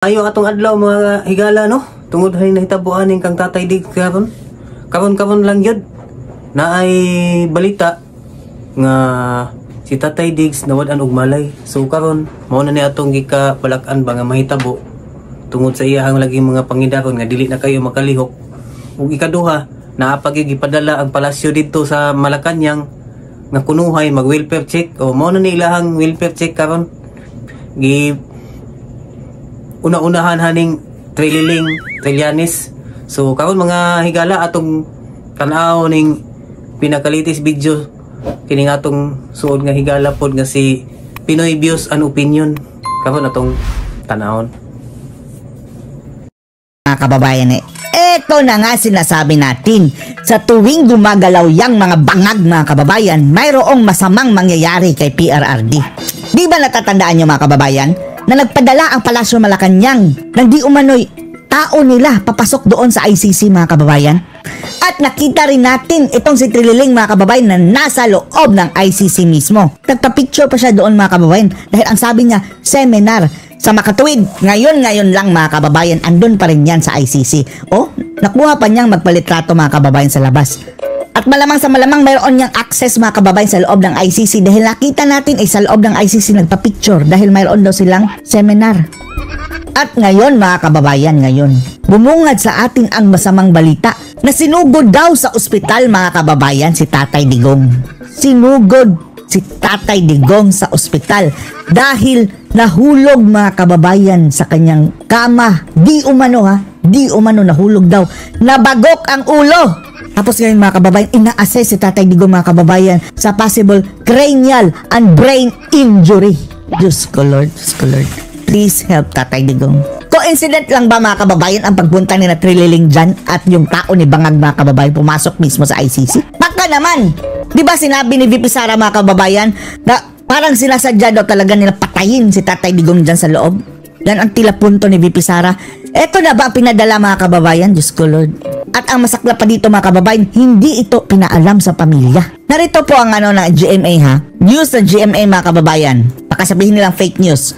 Ayo atong adlaw mga higala no. Tungod hay nahitabuan ning kang Tatay Diggs karon. Karon lang yun na ay balita nga si Tatay Diggs nawad-an og malay. So karon mao na ni atong gikabalakan ba nga mahitabo tungod sa iyang lagi mga pangidaron nga dili na kayo makalihok. Ug ikaduha, naapag gipadala ang palasyo dito sa Malacañang nga kunuhay mag welfare check. O mao na ni ilahang welfare check karon. Una-unahan haning Trillanes. So karon mga higala atong tan-aw ning pinakalitis video kini atong suod nga higala pod nga si Pinoy Views and Opinion. Karon atong tan-awon. Mga kababayan, eto na nga sinasabi natin, sa tuwing gumagalaw yang mga bangag mga kababayan, mayroong masamang mangyayari kay PRRD. Di ba natatandaan nyo mga kababayan na nagpadala ang Palasyo Malacañang ng di umano'y tao nila papasok doon sa ICC mga kababayan? At nakita rin natin itong si Trililing mga kababayan na nasa loob ng ICC mismo. Nagpa-picture pa siya doon mga kababayan dahil ang sabi niya, seminar. Sa makatuwid, ngayon lang mga kababayan, andun pa rin yan sa ICC. O, nakuha pa niyang magpalitrato mga kababayan sa labas. At malamang sa malamang mayroon niyang access mga kababayan sa loob ng ICC dahil nakita natin ay sa loob ng ICC nagpa-picture dahil mayroon daw silang seminar. At ngayon mga kababayan, bumungad sa atin ang masamang balita na sinugod daw sa ospital mga kababayan si Tatay Digong. Sinugod si Tatay Digong sa ospital dahil nahulog mga kababayan sa kanyang kama. Di umano nahulog daw. Nabagok ang ulo. Tapos ngayon mga kababayan, ina-assess si Tatay Digong mga kababayan sa possible cranial and brain injury. Diyos ko Lord. Please help Tatay Digong. Coincident lang ba mga kababayan ang pagpunta ni na Trililing dyan at yung tao ni Bangag mga kababayan pumasok mismo sa ICC? Baka naman! Di ba sinabi ni VP Sara mga kababayan na parang sinasadya daw talaga nila patayin si Tatay Digong dyan sa loob? Yan ang tila punto ni VP Sara. Eto na ba pinadala mga kababayan? Diyos ko Lord. At ang masakla pa dito mga kababayan, hindi ito pinaalam sa pamilya. Narito po ang ng GMA ha. News ng GMA mga kababayan. Baka sabihin nilang fake news.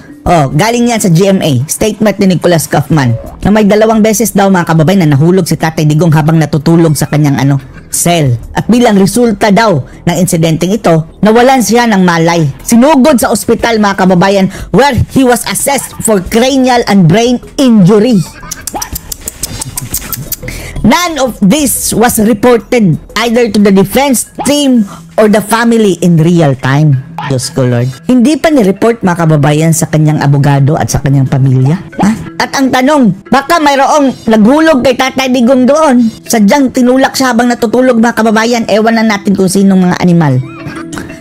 Galing yan sa GMA. Statement ni Nicholas Kaufman na may 2 beses daw mga kababayan na nahulog si Tatay Digong habang natutulog sa kanyang cell. At bilang resulta daw ng insidenteng ito, nawalan siya ng malay. Sinugod sa ospital mga kababayan where he was assessed for cranial and brain injury. None of this was reported either to the defense team or the family in real time. Diyos ko Lord. Hindi pa ni-report mga kababayan sa kanyang abogado at sa kanyang pamilya. Ha? At ang tanong, baka mayroong naghulog kay Tatay Digong doon. Sadyang tinulak siya habang natutulog mga kababayan. Ewan na natin kung sinong mga animal.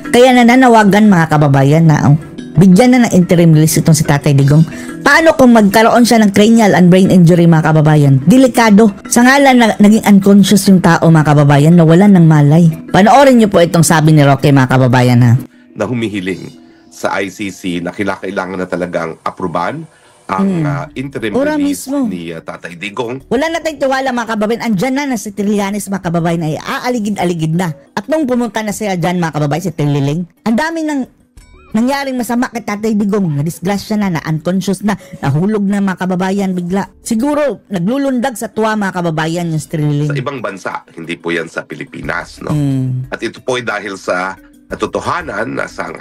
Kaya nananawagan mga kababayan na bigyan na ng interim release itong si Tatay Digong. Paano kung magkaroon siya ng cranial and brain injury mga kababayan? Delikado. Sa ngalan na naging unconscious yung tao mga kababayan, nawalan ng malay. Panoorin niyo po itong sabi ni Roque mga kababayan ha. Na humihiling sa ICC na kailangan na talagang apruban ang interim release ni Tatay Digong. Wala na tayong tiwala mga kababayan. Andyan na si Trillanes mga kababayan ay aaligid-aligid na. At nung pumunta na siya dyan mga kababayan, si Trililing, ang dami ng nangyaring masama kay Tatay Digong. Na-disgrasya na, na-unconscious na, nahulog na mga kababayan bigla. Siguro, naglulundag sa tuwa mga kababayan yung Trililing. Sa ibang bansa, hindi po yan sa Pilipinas. No? At ito po ay dahil sa katotohanan na sa